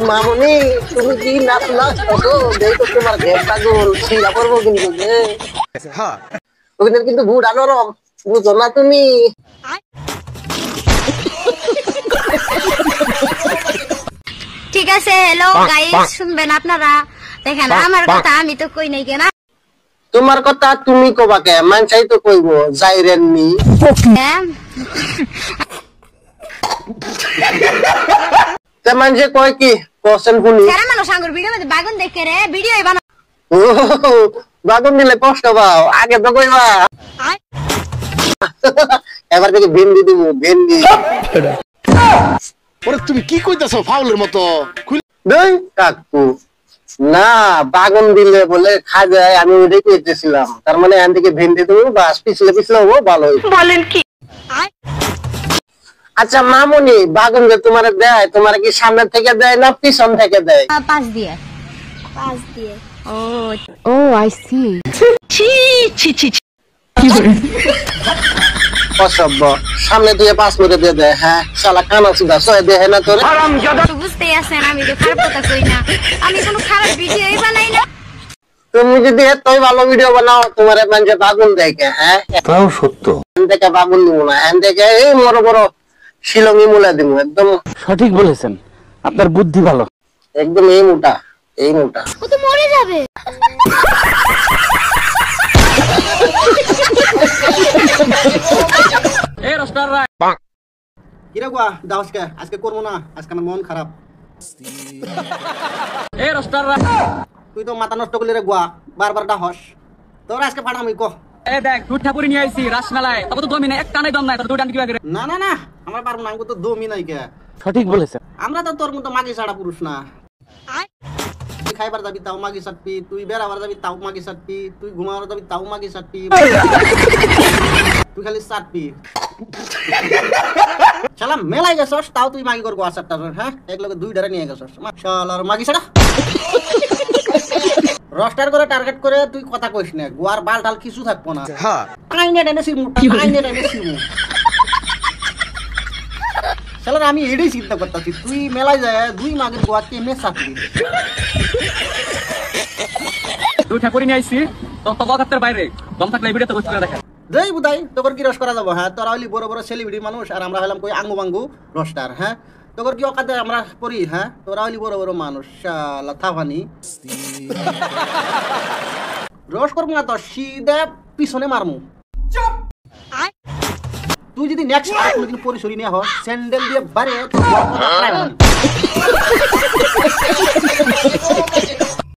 মামনি তুমি কি নাচ নাচ করো দেখো তোমার ঘের পাগল ছিঁড়া পড়বো কিন্তু হ্যাঁ ওখানে কিন্তু বুড়া নরম বুঝো না তুমি ঠিক আছে হ্যালো গাইস শুনবেন আপনারা দেখেন আমার কথা আমি তো কই নাই কেন তোমার কথা তুমি কবা কে মানছাই তো কইবো যাইরেননি তে মানছে কয় কি কোশ্চেন শুনি সারা মানুষ আঙ্গুর ভিডিও মধ্যে বাগুন দেখে রে ভিডিও বানা বাগুন দিলে কষ্ট পাও আগে তো কইবা এবার থেকে ভেন্ডি দিব ভেন্ডি ওরে তুমি কি কইতাছো ফাউলের মতো দেই কাকু না বাগুন দিলে বলে খা যায় আমি ওইটাই কইতেছিলাম তার মানে এখান থেকে ভেন্ডি দেবো বাস পিছলে পিছলে হবো ভালো বলেন কি আচ্ছা মামুনি বাগুন যে তোমার দেয় তোমার কি সামনে থেকে দেয় না পিছন থেকে দেয় পাঁচ দিয়ে ও আই সি ছি ছি ছি অসভ্য সামনে দিয়ে 5 মিনিট দিয়ে দেয় হ্যাঁ শালা কানা সুদা সয় দেয় না তোরে বুঝতে আছেন আমি তো খারাপ কথা কই না আমি কোনো খারাপ ভিডিওই বানাই না তুমি যদি এতই ভালো ভিডিও বানাও তোমার মানে বাগুন দেখে হ্যাঁ তাও সত্য এখান থেকে বাগুন দিব না এখান থেকে এই বড় বড় শিলংই মুলা দিব একদম সঠিক বলেছেন আপনার বুদ্ধি ভালো একদম এই মোটা ও তো মরে যাবে এই রস্টার রাই কিরে গুয়া দাওসকে আজকে করব না আজকে আমার মন খারাপ এই রস্টার রাই তুই তো মাথা নষ্ট করলি রে গুয়া বারবার ডাহস তোর আজকে ফাটামি কো এই দেখ দুধ ঠাকুরি নিয়ে আইছি রাসমেলায় তবে তো দমি না এক টানে দম নাই তোর দুধ আনতে কি লাগে না না না আমরা পারবো না আমি তো দমই নাই কে সঠিক বলেছেন আমরা তো তোর মতো মাগি ছাড়া পুরুষ না তুই খাইবার যাবি তাও মাগি সাটপি তুই বেড়াবার যাবি তাও মাগি সাটপি তুই ঘুমাবার যাবি তাও মাগি সাটপি তুই খালি সাটপি শালা মেলাই গেছস তাও তুই মাগি করবো আসারটা হ্যাঁ এক লগে 2 ডারে নিয়ে গেছস শালার মাগি ছাড়া রস্টার করে টার্গেট করে তুই কথা কইস না গোয়ার বালটাল কিছু থাকবো না হ্যাঁ আইনে টেনে সিমু শালার আমি এটাই চিন্তা করতেছি তুই মেলায় যায় 2 মাগের গোয়া কেমনে সাটবি দুধ ঠাকুরি নিয়ে আইছি তো তো বগাতের বাইরে দম থাকলে ভিডিও তো বসে করে দেখা দেই বুদাই তোর কি রস করা যাব হ্যাঁ তোরা হইলি বড় বড় সেলিব্রিটি মানুষ আর আমরা হলাম কই আঙ্গু বাঙ্গু রস্টার হ্যাঁ তোর কি অকাতে আমরা করি হ্যাঁ তোরা হইলি বড় বড় মানুষ শালা থাফানি রস করব না তো সিধা পিছনে মারমু চুপ তুই যদি নেক্সট কোনদিন পরিসরি নিয়ে হ স্যান্ডেল দিয়ে বারে তোর